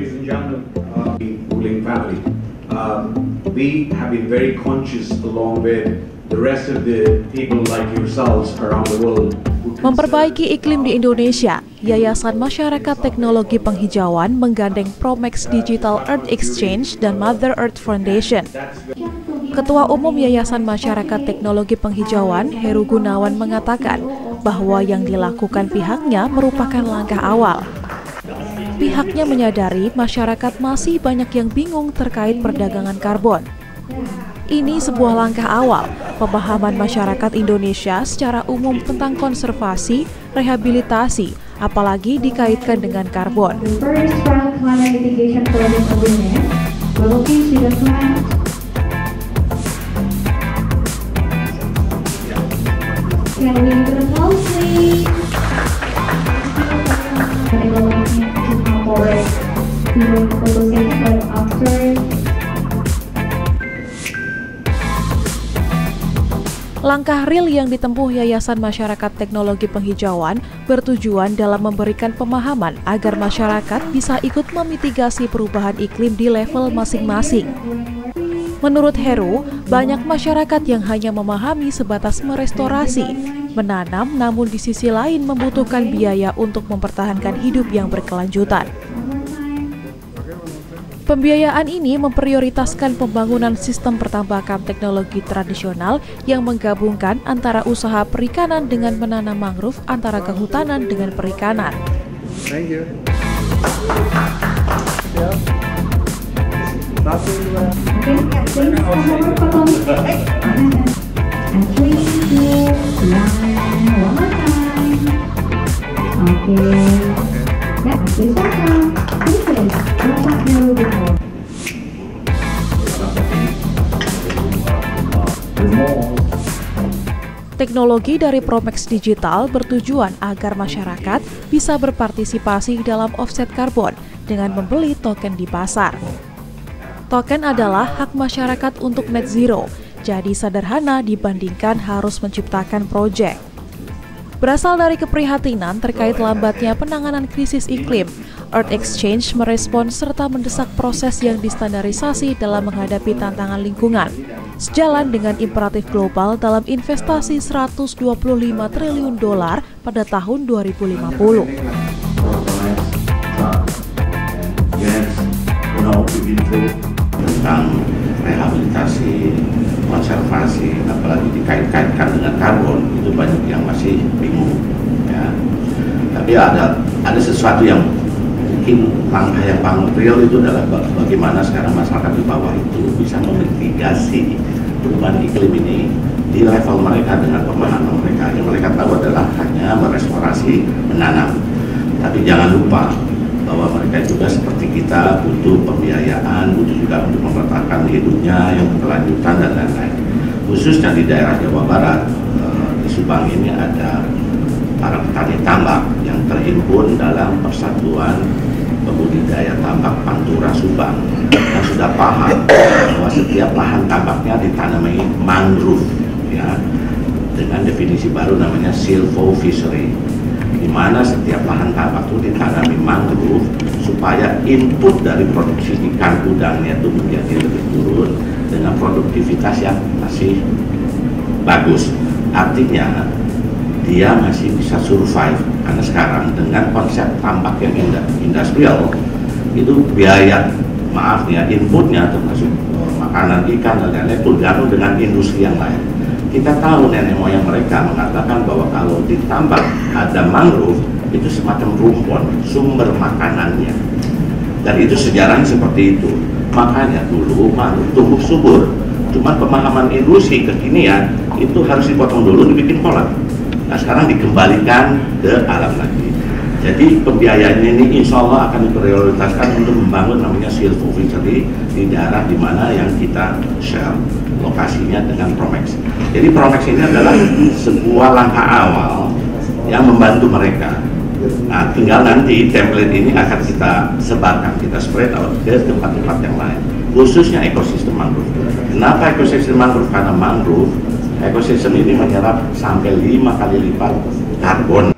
ladies and gentlemen, ruling family, we have been very conscious along with the rest of the people like yourselves around the world. Memperbaiki iklim di Indonesia, Yayasan Masyarakat Teknologi Penghijauan menggandeng Promex Digital Earth Exchange dan Mother Earth Foundation. Ketua Umum Yayasan Masyarakat Teknologi Penghijauan, Heru Gunawan, mengatakan bahwa yang dilakukan pihaknya merupakan langkah awal. Pihaknya menyadari masyarakat masih banyak yang bingung terkait perdagangan karbon. Ini sebuah langkah awal pemahaman masyarakat Indonesia secara umum tentang konservasi, rehabilitasi, apalagi dikaitkan dengan karbon. Langkah real yang ditempuh Yayasan Masyarakat Teknologi Penghijauan bertujuan dalam memberikan pemahaman agar masyarakat bisa ikut memitigasi perubahan iklim di level masing-masing. Menurut Heru, banyak masyarakat yang hanya memahami sebatas merestorasi, menanam, namun di sisi lain membutuhkan biaya untuk mempertahankan hidup yang berkelanjutan. Pembiayaan ini memprioritaskan pembangunan sistem pertambakan teknologi tradisional yang menggabungkan antara usaha perikanan dengan menanam mangrove, antara kehutanan dengan perikanan. Thank you. Teknologi dari Promex Digital bertujuan agar masyarakat bisa berpartisipasi dalam offset karbon dengan membeli token di pasar. Token adalah hak masyarakat untuk net zero, jadi sederhana dibandingkan harus menciptakan proyek. Berasal dari keprihatinan terkait lambatnya penanganan krisis iklim, Earth Exchange merespon serta mendesak proses yang distandarisasi dalam menghadapi tantangan lingkungan, sejalan dengan imperatif global dalam investasi $125 triliun pada tahun 2050. Tentang rehabilitasi, konservasi, apalagi dikait-kaitkan dengan karbon, itu banyak yang masih bingung, ya. Tapi ada sesuatu yang mungkin langkah yang paling real itu adalah bagaimana sekarang masyarakat di bawah itu bisa memitigasi perubahan iklim ini di level mereka dengan pemahaman mereka. Yang mereka tahu adalah hanya merestorasi, menanam. Tapi jangan lupa bahwa mereka juga seperti kita butuh pembiayaan, butuh juga untuk mempertahankan hidupnya yang berkelanjutan dan lain-lain. Khususnya di daerah Jawa Barat, di Subang ini ada para petani tambak yang terhimpun dalam Persatuan Pembudidaya Tambak Pantura Subang yang sudah paham bahwa setiap lahan tambaknya ditanami mangrove, ya, dengan definisi baru namanya silvofishery, di mana setiap lahan tambak itu ditanami mangrove supaya input dari produksi ikan udangnya itu menjadi lebih turun dengan produktivitas yang masih bagus. Artinya dia masih bisa survive, karena sekarang dengan konsep tambak yang industrial itu biaya, maaf ya, inputnya termasuk makanan ikan dan lain-lain itu tergantung dengan industri yang lain. Kita tahu nenek moyang mereka mengatakan bahwa kalau ditambak ada mangrove itu semacam rumpon, sumber makanannya, dan itu sejarahnya seperti itu. Makanya dulu mangrove tumbuh subur, cuma pemahaman industri kekinian itu harus dipotong dulu, dibikin kolam. Nah sekarang dikembalikan ke alam lagi. Jadi pembiayaan ini insya Allah akan diprioritaskan untuk membangun namanya silvofishery di daerah di mana yang kita share lokasinya dengan Promex. Jadi Promex ini adalah sebuah langkah awal yang membantu mereka. Nah tinggal nanti template ini akan kita sebarkan, kita spread out ke tempat-tempat yang lain, khususnya ekosistem mangrove. Kenapa ekosistem mangrove? Karena mangrove ekosistem ini menyerap sampai 5 kali lipat karbon.